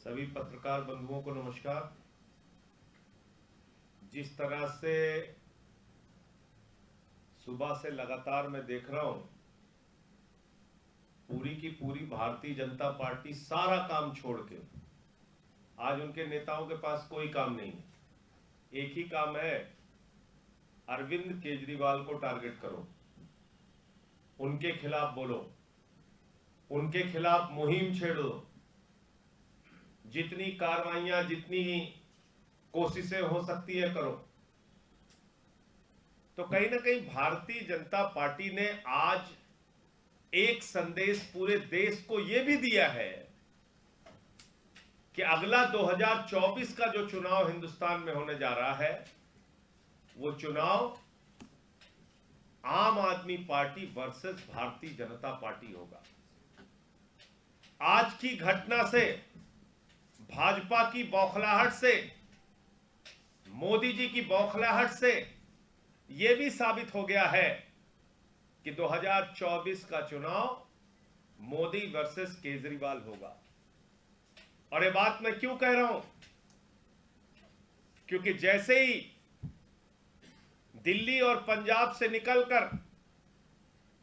सभी पत्रकार बंधुओं को नमस्कार। जिस तरह से सुबह से लगातार मैं देख रहा हूं, पूरी की पूरी भारतीय जनता पार्टी सारा काम छोड़ के आज उनके नेताओं के पास कोई काम नहीं है। एक ही काम है, अरविंद केजरीवाल को टारगेट करो, उनके खिलाफ बोलो, उनके खिलाफ मुहिम छेड़ो, जितनी कार्रवाइयां, जितनी कोशिशें हो सकती है करो। तो कहीं ना कहीं भारतीय जनता पार्टी ने आज एक संदेश पूरे देश को यह भी दिया है कि अगला 2024 का जो चुनाव हिंदुस्तान में होने जा रहा है, वो चुनाव आम आदमी party versus Bharatiya Janata party होगा। आज की घटना से, भाजपा की बौखलाहट से, मोदी जी की बौखलाहट से यह भी साबित हो गया है कि 2024 का चुनाव मोदी वर्सेस केजरीवाल होगा। और ये बात मैं क्यों कह रहा हूं? क्योंकि जैसे ही दिल्ली और पंजाब से निकलकर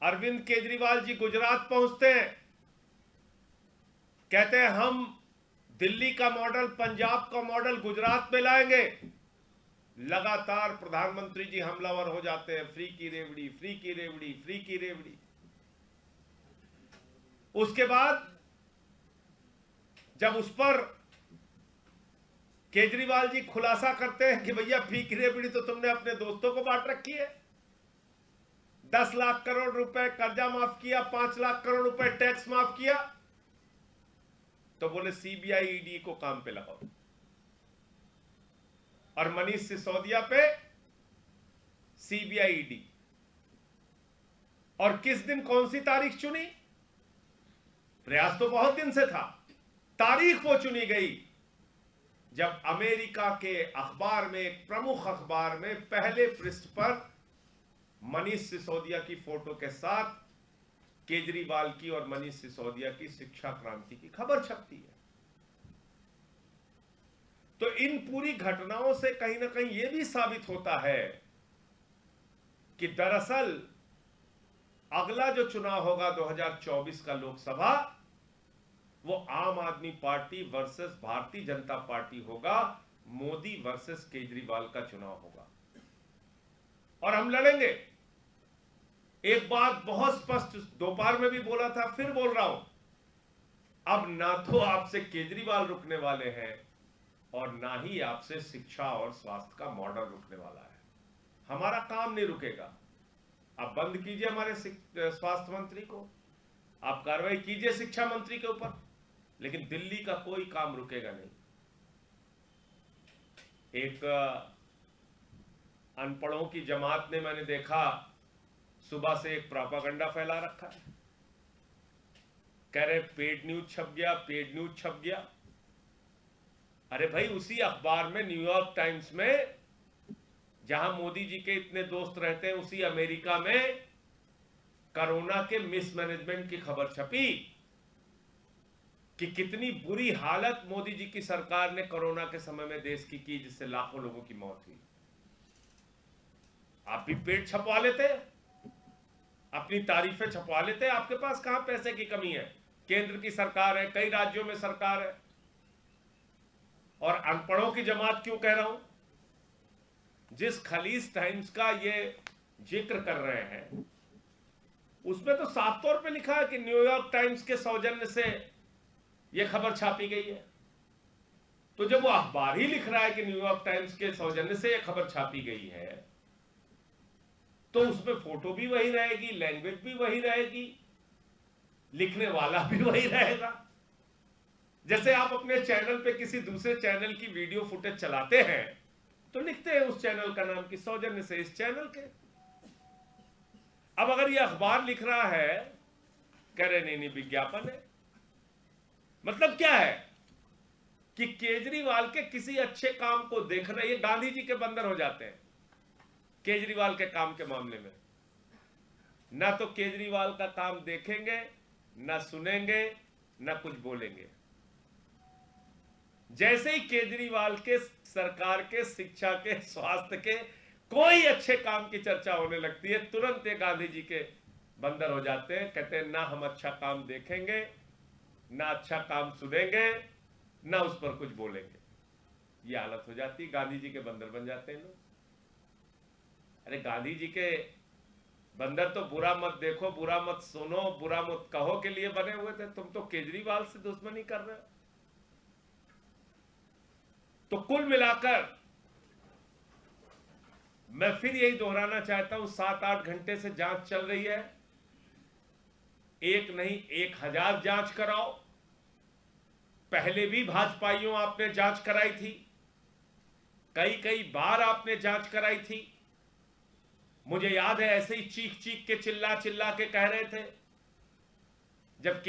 अरविंद केजरीवाल जी गुजरात पहुंचते हैं, कहते हैं हम दिल्ली का मॉडल, पंजाब का मॉडल गुजरात में लाएंगे। लगातार प्रधानमंत्री जी हमलावर हो जाते हैं, फ्री की रेवड़ी, फ्री की रेवड़ी, फ्री की रेवड़ी। उसके बाद जब उस पर केजरीवाल जी खुलासा करते हैं कि भैया फ्री की रेवड़ी तो तुमने अपने दोस्तों को बांट रखी है, 10 लाख करोड़ रुपए कर्जा माफ किया, 5 लाख करोड़ रुपए टैक्स माफ किया, तो बोले सीबीआई ईडी को काम पे लगाओ। और मनीष सिसोदिया पे सीबीआई ईडी। और किस दिन कौन सी तारीख चुनी? प्रयास तो बहुत दिन से था, तारीख वो चुनी गई जब अमेरिका के अखबार में, एक प्रमुख अखबार में पहले पृष्ठ पर मनीष सिसोदिया की फोटो के साथ केजरीवाल की और मनीष सिसोदिया की शिक्षा क्रांति की खबर छपती है। तो इन पूरी घटनाओं से कहीं ना कहीं यह भी साबित होता है कि दरअसल अगला जो चुनाव होगा 2024 का लोकसभा, वो आम आदमी party versus Bharatiya Janata party होगा, मोदी वर्सेस केजरीवाल का चुनाव होगा। और हम लड़ेंगे। एक बात बहुत स्पष्ट दोपहर में भी बोला था, फिर बोल रहा हूं, अब ना तो आपसे केजरीवाल रुकने वाले हैं और ना ही आपसे शिक्षा और स्वास्थ्य का मॉडल रुकने वाला है। हमारा काम नहीं रुकेगा। आप बंद कीजिए हमारे स्वास्थ्य मंत्री को, आप कार्रवाई कीजिए शिक्षा मंत्री के ऊपर, लेकिन दिल्ली का कोई काम रुकेगा नहीं। एक अनपढ़ों की जमात ने, मैंने देखा सुबह से एक प्रोपेगेंडा फैला रखा है, कह रहे पेड न्यूज छप गया, पेड न्यूज छप गया। अरे भाई, उसी अखबार में, न्यूयॉर्क टाइम्स में, जहां मोदी जी के इतने दोस्त रहते हैं, उसी अमेरिका में कोरोना के मिसमैनेजमेंट की खबर छपी कि कितनी बुरी हालत मोदी जी की सरकार ने कोरोना के समय में देश की जिससे लाखों लोगों की मौत हुई। आप भी पेट छपवा लेते, अपनी तारीफें छपवा लेते। आपके पास कहां पैसे की कमी है? केंद्र की सरकार है, कई राज्यों में सरकार है। और अनपढ़ों की जमात क्यों कह रहा हूं? जिस खलीज टाइम्स का ये जिक्र कर रहे हैं, उसमें तो साफ तौर पे लिखा है कि न्यूयॉर्क टाइम्स के सौजन्य से यह खबर छापी गई है। तो जब वो अखबार ही लिख रहा है कि न्यूयॉर्क टाइम्स के सौजन्य से यह खबर छापी गई है, तो उसमें फोटो भी वही रहेगी, लैंग्वेज भी वही रहेगी, लिखने वाला भी वही रहेगा। जैसे आप अपने चैनल पे किसी दूसरे चैनल की वीडियो फुटेज चलाते हैं तो लिखते हैं उस चैनल का नाम, कि सौजन्य से इस चैनल के। अब अगर ये अखबार लिख रहा है, कह रहे नहीं विज्ञापन है, मतलब क्या है कि केजरीवाल के किसी अच्छे काम को देख रहे, ये गांधी जी के बंदर हो जाते हैं केजरीवाल के काम के मामले में। ना तो केजरीवाल का काम देखेंगे, ना सुनेंगे, ना कुछ बोलेंगे। जैसे ही केजरीवाल के सरकार के शिक्षा के स्वास्थ्य के कोई अच्छे काम की चर्चा होने लगती है, तुरंत ये गांधी जी के बंदर हो जाते हैं। कहते हैं ना हम अच्छा काम देखेंगे, ना अच्छा काम सुनेंगे, ना उस पर कुछ बोलेंगे। ये हालत हो जाती है, गांधी जी के बंदर बन जाते हैं लोग। अरे गांधी जी के बंदर तो बुरा मत देखो, बुरा मत सुनो, बुरा मत कहो के लिए बने हुए थे। तुम तो केजरीवाल से दुश्मनी कर रहे हो। तो कुल मिलाकर मैं फिर यही दोहराना चाहता हूं, 7-8 घंटे से जांच चल रही है। एक नहीं 1000 जांच कराओ। पहले भी भाजपाइयों आपने जांच कराई थी, कई बार आपने जांच कराई थी। मुझे याद है ऐसे ही चीख चीख के चिल्ला चिल्ला के कह रहे थे जब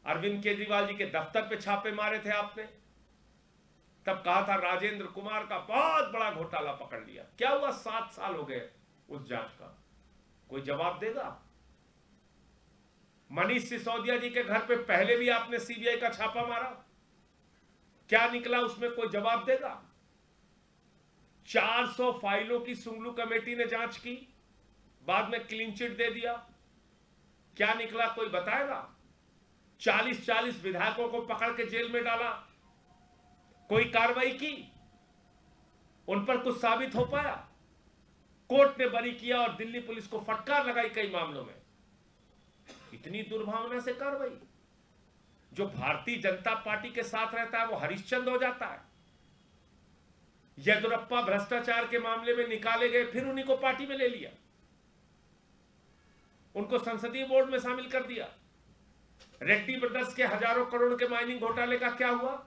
अरविंद केजरीवाल जी के दफ्तर पे छापे मारे थे आपने, तब कहा था राजेंद्र कुमार का बहुत बड़ा घोटाला पकड़ लिया। क्या हुआ? 7 साल हो गए उस जांच का, कोई जवाब देगा? मनीष सिसोदिया जी के घर पे पहले भी आपने सीबीआई का छापा मारा, क्या निकला उसमें? कोई जवाब देगा? 400 फाइलों की सुंगलू कमेटी ने जांच की, बाद में क्लीन चिट दे दिया, क्या निकला? कोई बताएगा? 40-40 विधायकों को पकड़ के जेल में डाला, कोई कार्रवाई की? उन पर कुछ साबित हो पाया? कोर्ट ने बरी किया और दिल्ली पुलिस को फटकार लगाई कई मामलों में। इतनी दुर्भावना से कार्रवाई। जो भारतीय जनता पार्टी के साथ रहता है वो हरिश्चंद्र हो जाता है। येदियुरप्पा भ्रष्टाचार के मामले में निकाले गए, फिर उन्हीं को पार्टी में ले लिया, उनको संसदीय बोर्ड में शामिल कर दिया। रेड्डी ब्रदर्स के हजारों करोड़ के माइनिंग घोटाले का क्या हुआ?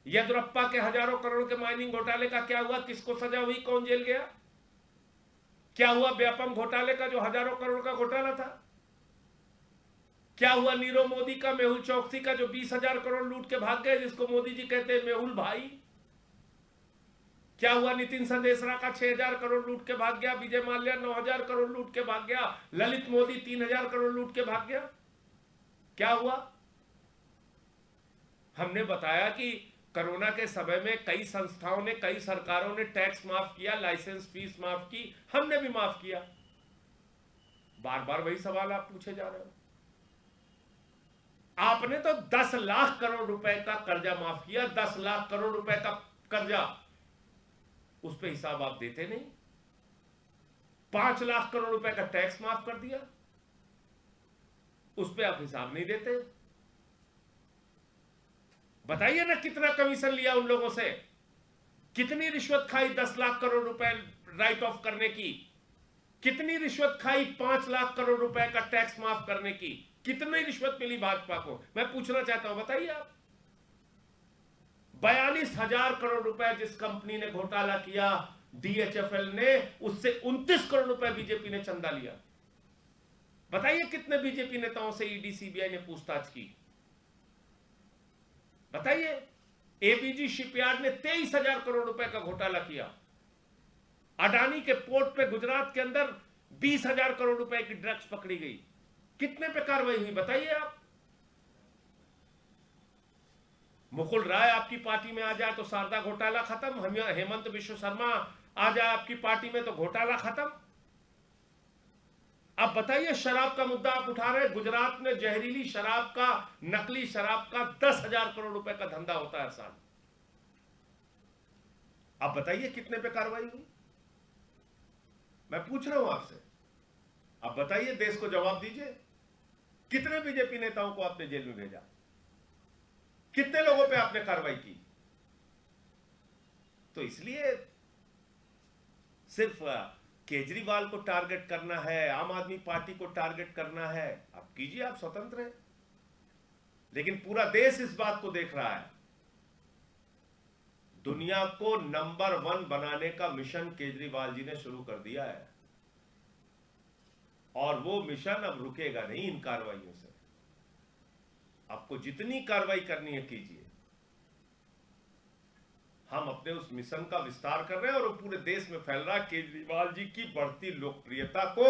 येदियुरप्पा के हजारों करोड़ के माइनिंग घोटाले का क्या हुआ? किसको सजा हुई? कौन जेल गया? क्या हुआ व्यापम घोटाले का, जो हजारों करोड़ का घोटाला था? क्या हुआ नीरव मोदी का, मेहुल चौकसी का, जो 20,000 करोड़ लूट के भाग गए, जिसको मोदी जी कहते हैं मेहुल भाई? क्या हुआ नितिन संदेशरा का 6,000 करोड़ लूट के भाग गया, विजय माल्या 9,000 करोड़ लूट के भाग गया, ललित मोदी 3,000 करोड़ लूट के भाग गया? क्या हुआ? हमने बताया कि कोरोना के समय में कई संस्थाओं ने, कई सरकारों ने टैक्स माफ किया, लाइसेंस फीस माफ की, हमने भी माफ किया। बार बार वही सवाल आप पूछे जा रहे हो। आपने तो 10 लाख करोड़ रुपए का कर्जा माफ किया, 10 लाख करोड़ रुपए का कर्जा, उस पर हिसाब आप देते नहीं। 5 लाख करोड़ रुपए का टैक्स माफ कर दिया, उस पर आप हिसाब नहीं देते। बताइए ना कितना कमीशन लिया उन लोगों से, कितनी रिश्वत खाई 10 लाख करोड़ रुपए राइट ऑफ करने की, कितनी रिश्वत खाई 5 लाख करोड़ रुपए का टैक्स माफ करने की, कितनी रिश्वत मिली भाजपा को? मैं पूछना चाहता हूं, बताइए आप। 42,000 करोड़ रुपए जिस कंपनी ने घोटाला किया, DHFL ने, उससे 29 करोड़ रुपए बीजेपी ने चंदा लिया। बताइए कितने बीजेपी नेताओं से ईडी सीबीआई ने पूछताछ की? बताइए। एबीजी शिपयार्ड ने 23,000 करोड़ रुपए का घोटाला किया। अडानी के पोर्ट पे गुजरात के अंदर 20,000 करोड़ रुपए की ड्रग्स पकड़ी गई, कितने पे कार्रवाई हुई? बताइए आप। मुकुल राय आपकी पार्टी में आ जाए तो शारदा घोटाला खत्म, हेमंत बिश्व शर्मा आ जाए आपकी पार्टी में तो घोटाला खत्म। अब बताइए, शराब का मुद्दा आप उठा रहे हैं, गुजरात में जहरीली शराब का, नकली शराब का 10,000 करोड़ रुपए का धंधा होता है साल। आप बताइए कितने पे कार्रवाई हुई? मैं पूछ रहा हूं आपसे, आप बताइए, देश को जवाब दीजिए। कितने बीजेपी नेताओं को आपने जेल में भेजा? कितने लोगों पे आपने कार्रवाई की? तो इसलिए सिर्फ केजरीवाल को टारगेट करना है, आम आदमी पार्टी को टारगेट करना है, आप कीजिए, आप स्वतंत्र हैं। लेकिन पूरा देश इस बात को देख रहा है। दुनिया को नंबर 1 बनाने का मिशन केजरीवाल जी ने शुरू कर दिया है, और वो मिशन अब रुकेगा नहीं इन कार्रवाइयों से। आपको जितनी कार्रवाई करनी है कीजिए। हम अपने उस मिशन का विस्तार कर रहे हैं और वो पूरे देश में फैल रहा है। केजरीवाल जी की बढ़ती लोकप्रियता को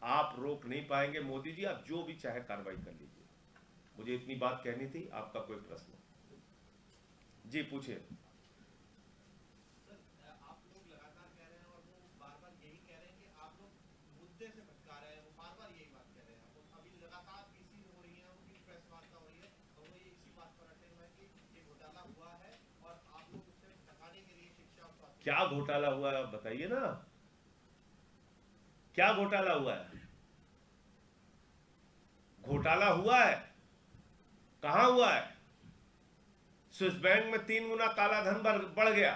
आप रोक नहीं पाएंगे। मोदी जी, आप जो भी चाहे कार्रवाई कर लीजिए। मुझे इतनी बात कहनी थी। आपका कोई प्रश्न? जी पूछिए। आप लोग लगातार कह रहे हैं और वो बार-बार यही कह रहे हैं कि आप लोग मुद्दे से भटका रहे हैं, वो बार-बार यही बात कह रहे हैं। वो अभी लगातार पीसी हो रही है, उनकी प्रेस वार्ता हो रही है और वो ये इसी बात पर अटे हुए हैं कि ये घोटाला हुआ है और आप लोग उससे भटकाने के लिए शिक्षा और स्वास्थ्य। क्या घोटाला हुआ है बताइए ना, क्या घोटाला हुआ है? घोटाला हुआ है, कहां हुआ है? स्विस बैंक में 3 गुना काला धन बढ़ गया,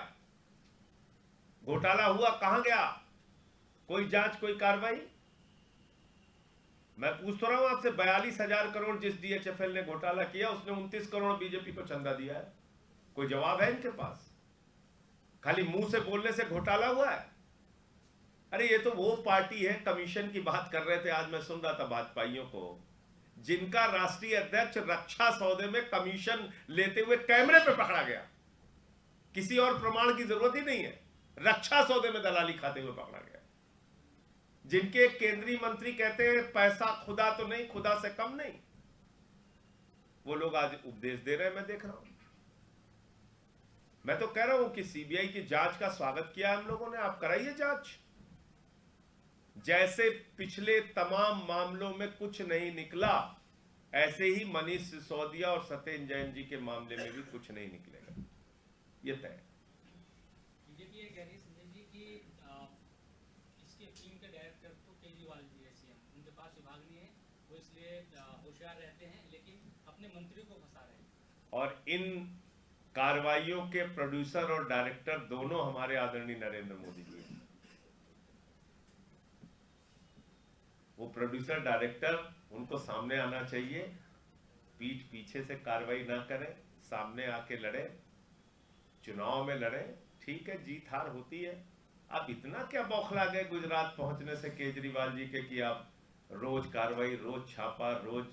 घोटाला हुआ, कहां गया? कोई जांच, कोई कार्रवाई? मैं पूछ तो रहा हूं आपसे, 42,000 करोड़ जिस डीएचएफएल ने घोटाला किया, उसने 29 करोड़ बीजेपी को चंदा दिया है। कोई जवाब है इनके पास? खाली मुंह से बोलने से घोटाला हुआ है? अरे ये तो वो पार्टी है, कमीशन की बात कर रहे थे आज मैं सुन रहा था भाजपाइयों को, जिनका राष्ट्रीय अध्यक्ष रक्षा सौदे में कमीशन लेते हुए कैमरे पे पकड़ा गया। किसी और प्रमाण की जरूरत ही नहीं है, रक्षा सौदे में दलाली खाते हुए पकड़ा गया। जिनके केंद्रीय मंत्री कहते हैं पैसा खुदा तो नहीं, खुदा से कम नहीं, वो लोग आज उपदेश दे रहे हैं, मैं देख रहा हूं। मैं तो कह रहा हूं कि सीबीआई की जांच का स्वागत किया हम लोगों ने, आप कराइए जांच। जैसे पिछले तमाम मामलों में कुछ नहीं निकला, ऐसे ही मनीष सिसोदिया और सत्येंद्र जैन जी के मामले में भी कुछ नहीं निकलेगा, ये तय है। बीजेपी ये कह रही है संजय जी कि इसके फिल्म के डायरेक्टर तो केजरीवाल जी है, सीएम, उनके पास विभाग नहीं है, वो इसलिए होशियार रहते हैं लेकिन अपने मंत्री को फंसा रहे हैं। और इन कार्रवाइयों के प्रोड्यूसर और डायरेक्टर दोनों हमारे आदरणीय नरेंद्र मोदी जी हैं। वो प्रोड्यूसर डायरेक्टर, उनको सामने आना चाहिए, पीठ पीछे से कार्रवाई ना करें, सामने आके लड़े, चुनाव में लड़े। ठीक है, जीत हार होती है। आप इतना क्या बौखला गए गुजरात पहुंचने से केजरीवाल जी के कि आप रोज कार्रवाई, रोज छापा, रोज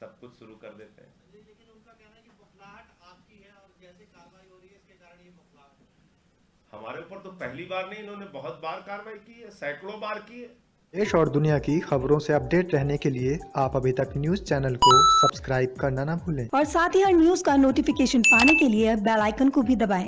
सब कुछ शुरू कर देते हैं। लेकिन उनका कहना है कि बौखलाहट आपकी है और जैसे कार्रवाई हो रही है इसके कारण ये बौखलाहट है। हमारे ऊपर तो पहली बार नहीं, इन्होंने बहुत बार कार्रवाई की है, सैकड़ों बार की है। देश और दुनिया की खबरों से अपडेट रहने के लिए आप अभी तक न्यूज चैनल को सब्सक्राइब करना ना भूलें और साथ ही हर न्यूज का नोटिफिकेशन पाने के लिए बेल आइकन को भी दबाएं।